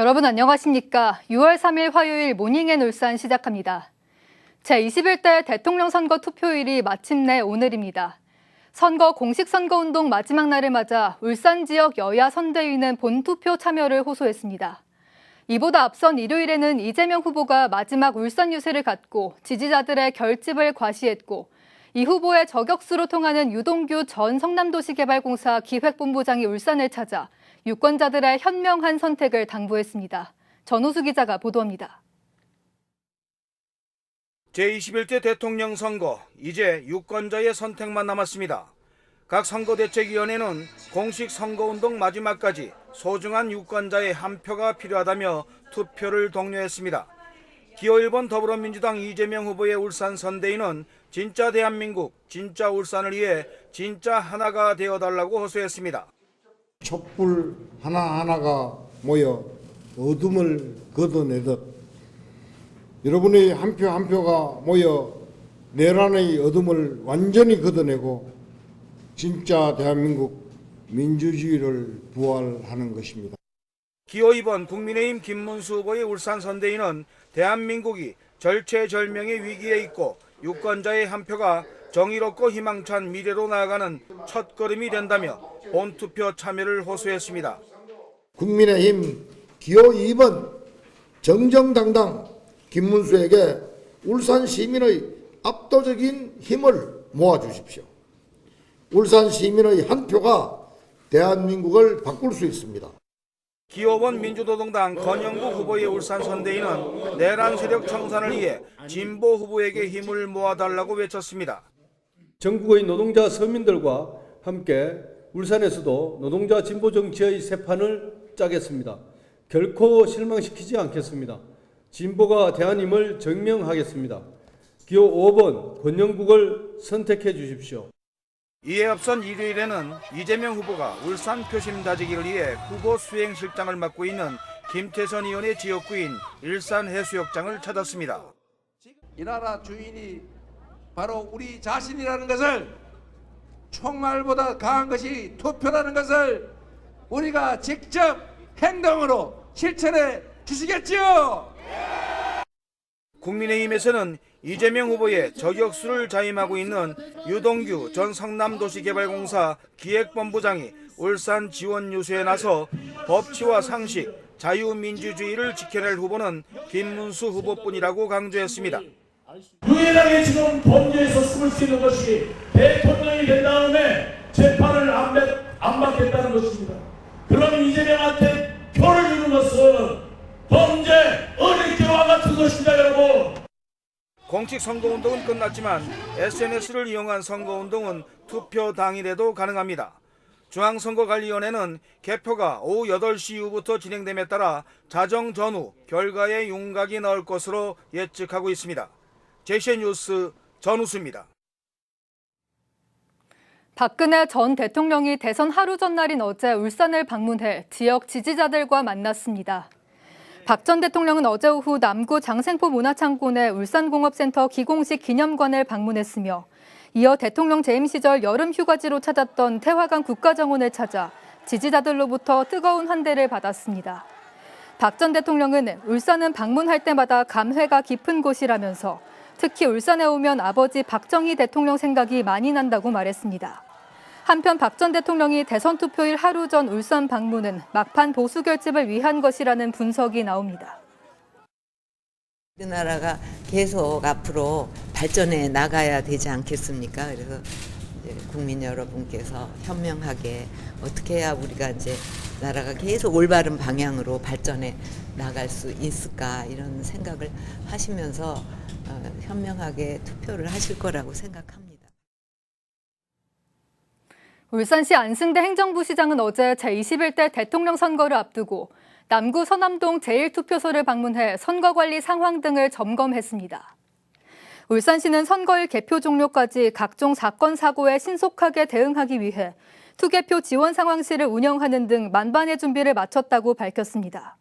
여러분 안녕하십니까? 6월 3일 화요일 모닝앤 울산 시작합니다. 제21대 대통령 선거 투표일이 마침내 오늘입니다. 선거 공식 선거운동 마지막 날을 맞아 울산 지역 여야 선대위는 본투표 참여를 호소했습니다. 이보다 앞선 일요일에는 이재명 후보가 마지막 울산 유세를 갖고 지지자들의 결집을 과시했고 이 후보의 저격수로 통하는 유동규 전 성남도시개발공사 기획본부장이 울산을 찾아 유권자들의 현명한 선택을 당부했습니다. 전우수 기자가 보도합니다. 제21대 대통령 선거, 이제 유권자의 선택만 남았습니다. 각 선거대책위원회는 공식 선거운동 마지막까지 소중한 유권자의 한 표가 필요하다며 투표를 독려했습니다. 기호 1번 더불어민주당 이재명 후보의 울산 선대위는 진짜 대한민국, 진짜 울산을 위해 진짜 하나가 되어달라고 호소했습니다. 촛불 하나하나가 모여 어둠을 걷어내듯 여러분의 한 표 한 표가 모여 내란의 어둠을 완전히 걷어내고 진짜 대한민국 민주주의를 부활하는 것입니다. 기호 2번 국민의힘 김문수 후보의 울산 선대위는 대한민국이 절체절명의 위기에 있고 유권자의 한 표가 정의롭고 희망찬 미래로 나아가는 첫걸음이 된다며 본투표 참여를 호소했습니다. 국민의힘 기호 2번 정정당당 김문수에게 울산 시민의 압도적인 힘을 모아주십시오. 울산 시민의 한 표가 대한민국을 바꿀 수 있습니다. 기호 5번 민주노동당 권영구 후보의 울산 선대위는 내란 세력 청산을 위해 진보 후보에게 힘을 모아달라고 외쳤습니다. 전국의 노동자 서민들과 함께 울산에서도 노동자 진보 정치의 새 판을 짜겠습니다. 결코 실망시키지 않겠습니다. 진보가 대안임을 증명하겠습니다. 기호 5번 권영국을 선택해 주십시오. 이에 앞선 일요일에는 이재명 후보가 울산 표심 다지기를 위해 후보 수행실장을 맡고 있는 김태선 의원의 지역구인 일산해수욕장을 찾았습니다. 이 나라 주인이 바로 우리 자신이라는 것을, 총알보다 강한 것이 투표라는 것을 우리가 직접 행동으로 실천해 주시겠지요? 국민의힘에서는 이재명 후보의 저격수를 자임하고 있는 유동규 전 성남도시개발공사 기획본부장이 울산 지원 유세에 나서 법치와 상식, 자유민주주의를 지켜낼 후보는 김문수 후보뿐이라고 강조했습니다. 유일하게 지금 범죄에서 숨을 수 있는 것이 대통령이 된 다음에 재판을 안 받겠다는 것입니다. 그럼 이재명한테 표를 주는 것은 범죄 어린죄와 같은 것입니다, 여러분. 공식 선거운동은 끝났지만 SNS를 이용한 선거운동은 투표 당일에도 가능합니다. 중앙선거관리위원회는 개표가 오후 8시 이후부터 진행됨에 따라 자정 전후 결과에 윤곽이 나올 것으로 예측하고 있습니다. JCN 뉴스 전우수입니다. 박근혜 전 대통령이 대선 하루 전날인 어제 울산을 방문해 지역 지지자들과 만났습니다. 박 전 대통령은 어제 오후 남구 장생포 문화창고 내 울산공업센터 기공식 기념관을 방문했으며 이어 대통령 재임 시절 여름 휴가지로 찾았던 태화강 국가정원을 찾아 지지자들로부터 뜨거운 환대를 받았습니다. 박 전 대통령은 울산은 방문할 때마다 감회가 깊은 곳이라면서 특히 울산에 오면 아버지 박정희 대통령 생각이 많이 난다고 말했습니다. 한편 박 전 대통령이 대선 투표일 하루 전 울산 방문은 막판 보수 결집을 위한 것이라는 분석이 나옵니다. 우리나라가 계속 앞으로 발전해 나가야 되지 않겠습니까? 그래서 이제 국민 여러분께서 현명하게 어떻게 해야 우리가 이제 나라가 계속 올바른 방향으로 발전해 나갈 수 있을까 이런 생각을 하시면서 현명하게 투표를 하실 거라고 생각합니다. 울산시 안승대 행정부시장은 어제 제21대 대통령 선거를 앞두고 남구 서남동 제1투표소를 방문해 선거관리 상황 등을 점검했습니다. 울산시는 선거일 개표 종료까지 각종 사건, 사고에 신속하게 대응하기 위해 투개표 지원 상황실을 운영하는 등 만반의 준비를 마쳤다고 밝혔습니다.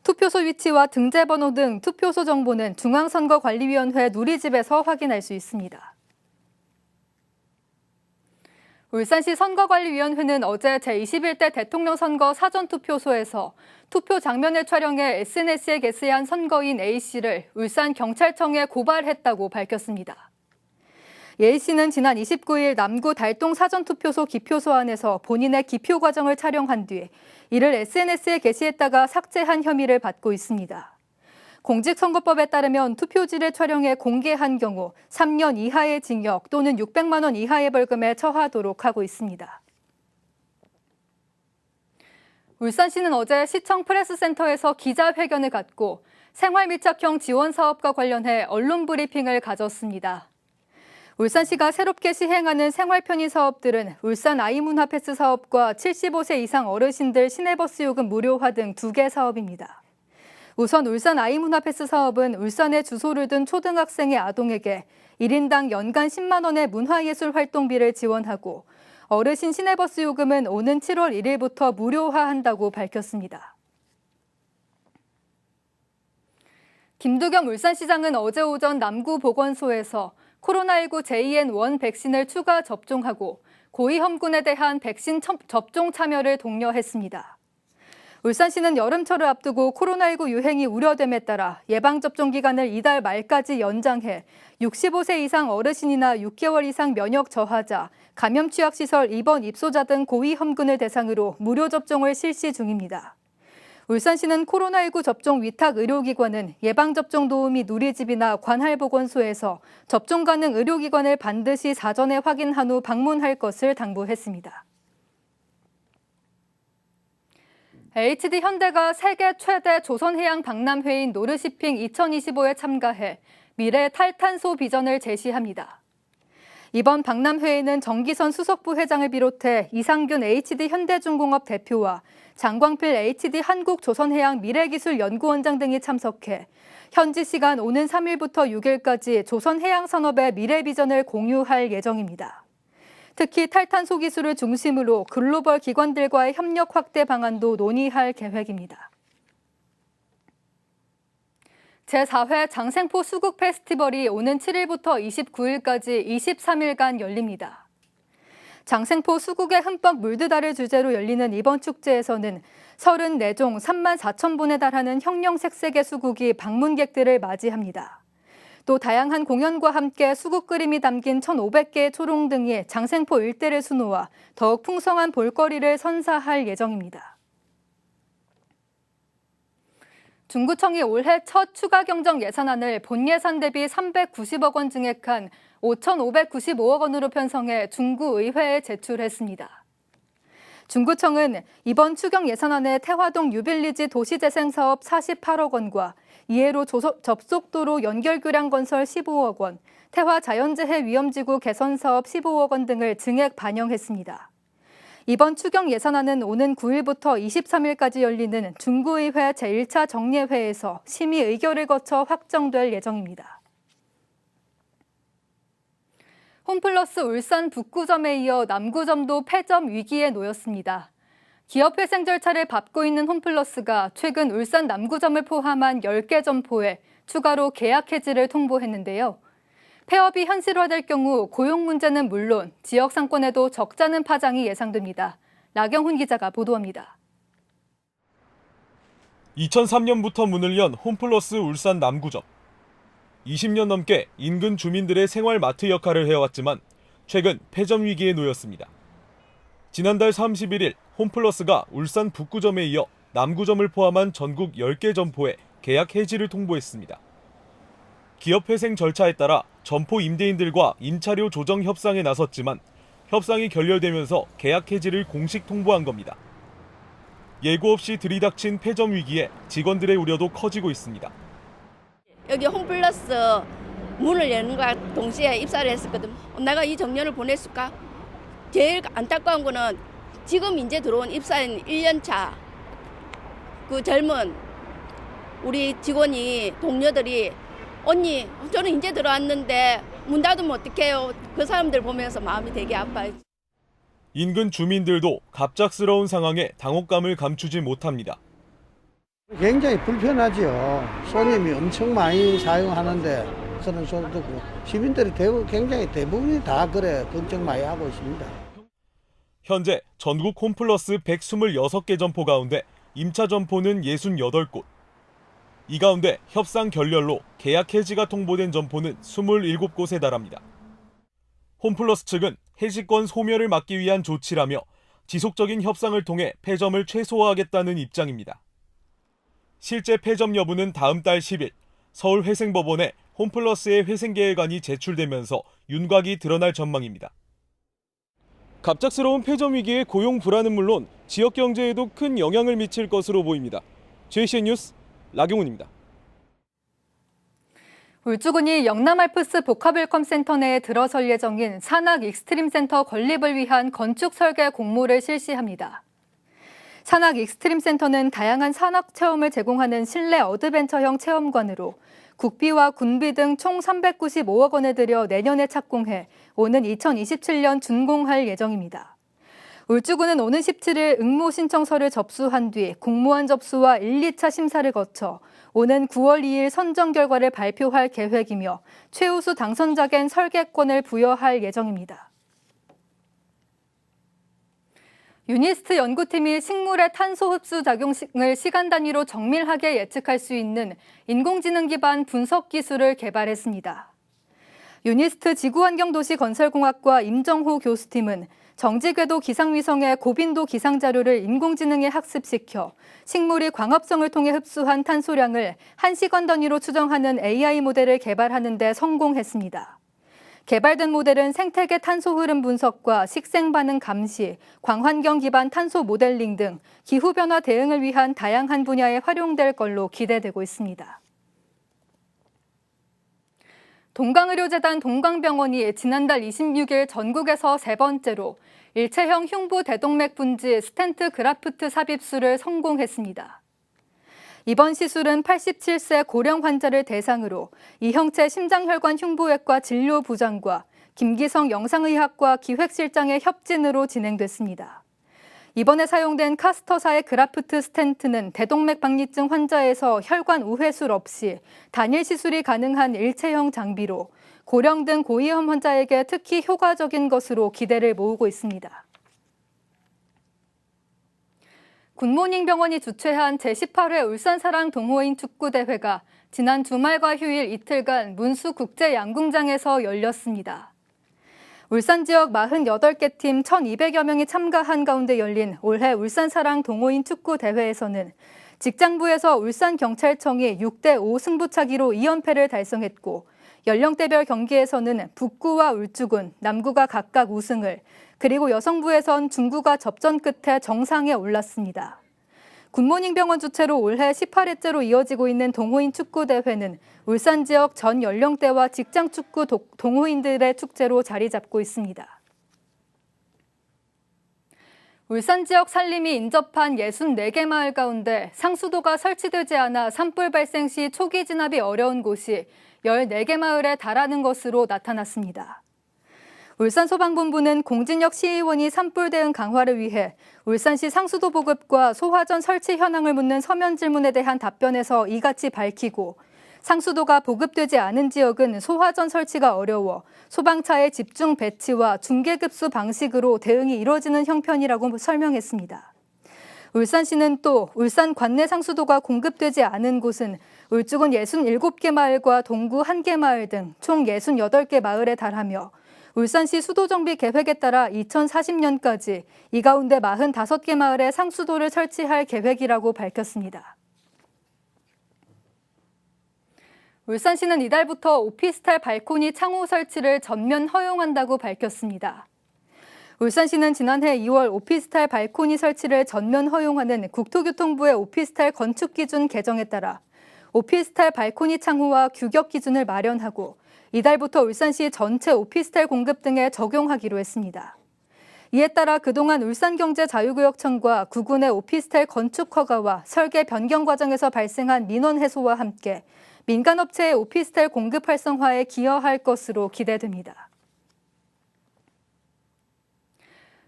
투표소 위치와 등재번호 등 투표소 정보는 중앙선거관리위원회 누리집에서 확인할 수 있습니다. 울산시 선거관리위원회는 어제 제21대 대통령 선거 사전투표소에서 투표 장면을 촬영해 SNS에 게시한 선거인 A씨를 울산경찰청에 고발했다고 밝혔습니다. A씨는 지난 29일 남구 달동 사전투표소 기표소 안에서 본인의 기표 과정을 촬영한 뒤 이를 SNS에 게시했다가 삭제한 혐의를 받고 있습니다. 공직선거법에 따르면 투표지를 촬영해 공개한 경우 3년 이하의 징역 또는 600만 원 이하의 벌금에 처하도록 하고 있습니다. 울산시는 어제 시청 프레스센터에서 기자회견을 갖고 생활밀착형 지원 사업과 관련해 언론 브리핑을 가졌습니다. 울산시가 새롭게 시행하는 생활편의 사업들은 울산 아이문화 패스 사업과 75세 이상 어르신들 시내버스 요금 무료화 등 2개 사업입니다. 우선 울산 아이문화 패스 사업은 울산에 주소를 둔 초등학생의 아동에게 1인당 연간 10만 원의 문화예술 활동비를 지원하고 어르신 시내버스 요금은 오는 7월 1일부터 무료화한다고 밝혔습니다. 김두겸 울산시장은 어제 오전 남구보건소에서 코로나19 JN1 백신을 추가 접종하고 고위험군에 대한 백신 접종 참여를 독려했습니다. 울산시는 여름철을 앞두고 코로나19 유행이 우려됨에 따라 예방접종 기간을 이달 말까지 연장해 65세 이상 어르신이나 6개월 이상 면역 저하자, 감염 취약시설 입원 입소자 등 고위험군을 대상으로 무료 접종을 실시 중입니다. 울산시는 코로나19 접종 위탁 의료기관은 예방접종 도우미 누리집이나 관할보건소에서 접종 가능 의료기관을 반드시 사전에 확인한 후 방문할 것을 당부했습니다. HD현대가 세계 최대 조선해양 박람회인 노르시핑 2025에 참가해 미래 탈탄소 비전을 제시합니다. 이번 박람회에는 정기선 수석부 회장을 비롯해 이상균 HD현대중공업 대표와 장광필 HD한국조선해양 미래기술연구원장 등이 참석해 현지 시간 오는 3일부터 6일까지 조선해양산업의 미래 비전을 공유할 예정입니다. 특히 탈탄소 기술을 중심으로 글로벌 기관들과의 협력 확대 방안도 논의할 계획입니다. 제4회 장생포 수국 페스티벌이 오는 7일부터 29일까지 23일간 열립니다. 장생포 수국에 흠뻑 물드다를 주제로 열리는 이번 축제에서는 34종 3만 4천 분에 달하는 형형색색의 수국이 방문객들을 맞이합니다. 또 다양한 공연과 함께 수국 그림이 담긴 1,500개의 초롱 등이 장생포 일대를 수놓아 더욱 풍성한 볼거리를 선사할 예정입니다. 중구청이 올해 첫 추가 경정 예산안을 본 예산 대비 390억 원 증액한 5,595억 원으로 편성해 중구의회에 제출했습니다. 중구청은 이번 추경 예산안에 태화동 유빌리지 도시재생사업 48억 원과 이해로 접속도로 연결교량 건설 15억 원, 태화 자연재해 위험지구 개선사업 15억 원 등을 증액 반영했습니다. 이번 추경 예산안은 오는 9일부터 23일까지 열리는 중구의회 제1차 정례회에서 심의 의결을 거쳐 확정될 예정입니다. 홈플러스 울산 북구점에 이어 남구점도 폐점 위기에 놓였습니다. 기업 회생 절차를 밟고 있는 홈플러스가 최근 울산 남구점을 포함한 10개 점포에 추가로 계약 해지를 통보했는데요. 폐업이 현실화될 경우 고용 문제는 물론 지역 상권에도 적잖은 파장이 예상됩니다. 나경훈 기자가 보도합니다. 2003년부터 문을 연 홈플러스 울산 남구점. 20년 넘게 인근 주민들의 생활 마트 역할을 해왔지만 최근 폐점 위기에 놓였습니다. 지난달 31일 홈플러스가 울산 북구점에 이어 남구점을 포함한 전국 10개 점포에 계약 해지를 통보했습니다. 기업 회생 절차에 따라 점포 임대인들과 임차료 조정 협상에 나섰지만 협상이 결렬되면서 계약 해지를 공식 통보한 겁니다. 예고 없이 들이닥친 폐점 위기에 직원들의 우려도 커지고 있습니다. 여기 홈플러스 문을 여는 것과 동시에 입사를 했었거든. 내가 이 정년을 보냈을까? 제일 안타까운 거는 지금 이제 들어온 입사인 1년차 그 젊은 우리 직원이 동료들이 언니 저는 이제 들어왔는데 문 닫으면 어떡해요? 그 사람들 보면서 마음이 되게 아파요. 인근 주민들도 갑작스러운 상황에 당혹감을 감추지 못합니다. 굉장히 불편하죠. 손님이 엄청 많이 사용하는데 그런 소리 듣고 시민들이 굉장히 대부분이 다 그래 걱정 많이 하고 있습니다. 현재 전국 홈플러스 126개 점포 가운데 임차 점포는 68곳. 이 가운데 협상 결렬로 계약 해지가 통보된 점포는 27곳에 달합니다. 홈플러스 측은 해지권 소멸을 막기 위한 조치라며 지속적인 협상을 통해 폐점을 최소화하겠다는 입장입니다. 실제 폐점 여부는 다음 달 10일 서울회생법원에 홈플러스의 회생계획안이 제출되면서 윤곽이 드러날 전망입니다. 갑작스러운 폐점 위기에 고용 불안은 물론 지역 경제에도 큰 영향을 미칠 것으로 보입니다. JCN 뉴스 라경훈입니다. 울주군이 영남알프스 복합웰컴센터 내에 들어설 예정인 산악 익스트림센터 건립을 위한 건축 설계 공모를 실시합니다. 산악 익스트림센터는 다양한 산악 체험을 제공하는 실내 어드벤처형 체험관으로 국비와 군비 등 총 395억 원을 들여 내년에 착공해 오는 2027년 준공할 예정입니다. 울주군은 오는 17일 응모 신청서를 접수한 뒤 공모안 접수와 1, 2차 심사를 거쳐 오는 9월 2일 선정 결과를 발표할 계획이며 최우수 당선자겐 설계권을 부여할 예정입니다. 유니스트 연구팀이 식물의 탄소 흡수 작용을 시간 단위로 정밀하게 예측할 수 있는 인공지능 기반 분석 기술을 개발했습니다. 유니스트 지구환경도시건설공학과 임정호 교수팀은 정지궤도 기상위성의 고빈도 기상 자료를 인공지능에 학습시켜 식물이 광합성을 통해 흡수한 탄소량을 1시간 단위로 추정하는 AI 모델을 개발하는 데 성공했습니다. 개발된 모델은 생태계 탄소 흐름 분석과 식생 반응 감시, 광환경 기반 탄소 모델링 등 기후변화 대응을 위한 다양한 분야에 활용될 걸로 기대되고 있습니다. 동강의료재단 동강병원이 지난달 26일 전국에서 세 번째로 일체형 흉부 대동맥 분지 스텐트 그라프트 삽입술을 성공했습니다. 이번 시술은 87세 고령 환자를 대상으로 이형채 심장혈관 흉부외과 진료부장과 김기성 영상의학과 기획실장의 협진으로 진행됐습니다. 이번에 사용된 카스터사의 그라프트 스텐트는 대동맥 박리증 환자에서 혈관 우회술 없이 단일 시술이 가능한 일체형 장비로 고령 등 고위험 환자에게 특히 효과적인 것으로 기대를 모으고 있습니다. 굿모닝 병원이 주최한 제18회 울산사랑 동호인 축구대회가 지난 주말과 휴일 이틀간 문수국제양궁장에서 열렸습니다. 울산 지역 48개 팀 1,200여 명이 참가한 가운데 열린 올해 울산사랑 동호인 축구대회에서는 직장부에서 울산경찰청이 6대5 승부차기로 2연패를 달성했고 연령대별 경기에서는 북구와 울주군, 남구가 각각 우승을, 그리고 여성부에선 중구가 접전 끝에 정상에 올랐습니다. 굿모닝 병원 주최로 올해 18회째로 이어지고 있는 동호인 축구대회는 울산 지역 전 연령대와 직장 축구 동호인들의 축제로 자리 잡고 있습니다. 울산 지역 산림이 인접한 64개 마을 가운데 상수도가 설치되지 않아 산불 발생 시 초기 진압이 어려운 곳이 14개 마을에 달하는 것으로 나타났습니다. 울산소방본부는 공진혁 시의원이 산불 대응 강화를 위해 울산시 상수도 보급과 소화전 설치 현황을 묻는 서면 질문에 대한 답변에서 이같이 밝히고 상수도가 보급되지 않은 지역은 소화전 설치가 어려워 소방차의 집중 배치와 중계급수 방식으로 대응이 이뤄지는 형편이라고 설명했습니다. 울산시는 또 울산 관내 상수도가 공급되지 않은 곳은 울주군 67개 마을과 동구 1개 마을 등 총 68개 마을에 달하며 울산시 수도정비 계획에 따라 2040년까지 이 가운데 45개 마을에 상수도를 설치할 계획이라고 밝혔습니다. 울산시는 이달부터 오피스텔 발코니 창호 설치를 전면 허용한다고 밝혔습니다. 울산시는 지난해 2월 오피스텔 발코니 설치를 전면 허용하는 국토교통부의 오피스텔 건축 기준 개정에 따라 오피스텔 발코니 창호와 규격 기준을 마련하고 이달부터 울산시 전체 오피스텔 공급 등에 적용하기로 했습니다. 이에 따라 그동안 울산경제자유구역청과 구군의 오피스텔 건축 허가와 설계 변경 과정에서 발생한 민원 해소와 함께 민간업체의 오피스텔 공급 활성화에 기여할 것으로 기대됩니다.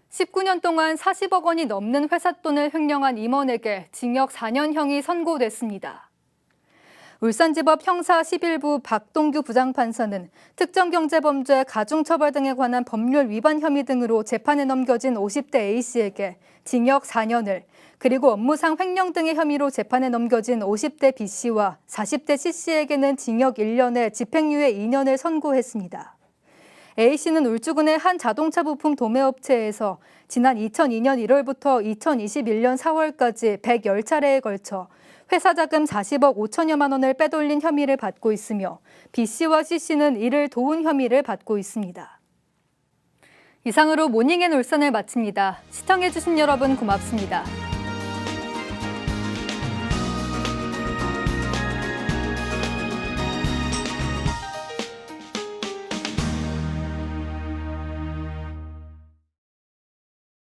19년 동안 40억 원이 넘는 회삿돈을 횡령한 임원에게 징역 4년형이 선고됐습니다. 울산지법 형사 11부 박동규 부장판사는 특정경제범죄 가중처벌 등에 관한 법률 위반 혐의 등으로 재판에 넘겨진 50대 A씨에게 징역 4년을, 그리고 업무상 횡령 등의 혐의로 재판에 넘겨진 50대 B씨와 40대 C씨에게는 징역 1년에 집행유예 2년을 선고했습니다. A씨는 울주군의 한 자동차 부품 도매업체에서 지난 2002년 1월부터 2021년 4월까지 110차례에 걸쳐 회사 자금 40억 5천여만 원을 빼돌린 혐의를 받고 있으며 B씨와 C씨는 이를 도운 혐의를 받고 있습니다. 이상으로 모닝앤 울산을 마칩니다. 시청해주신 여러분 고맙습니다.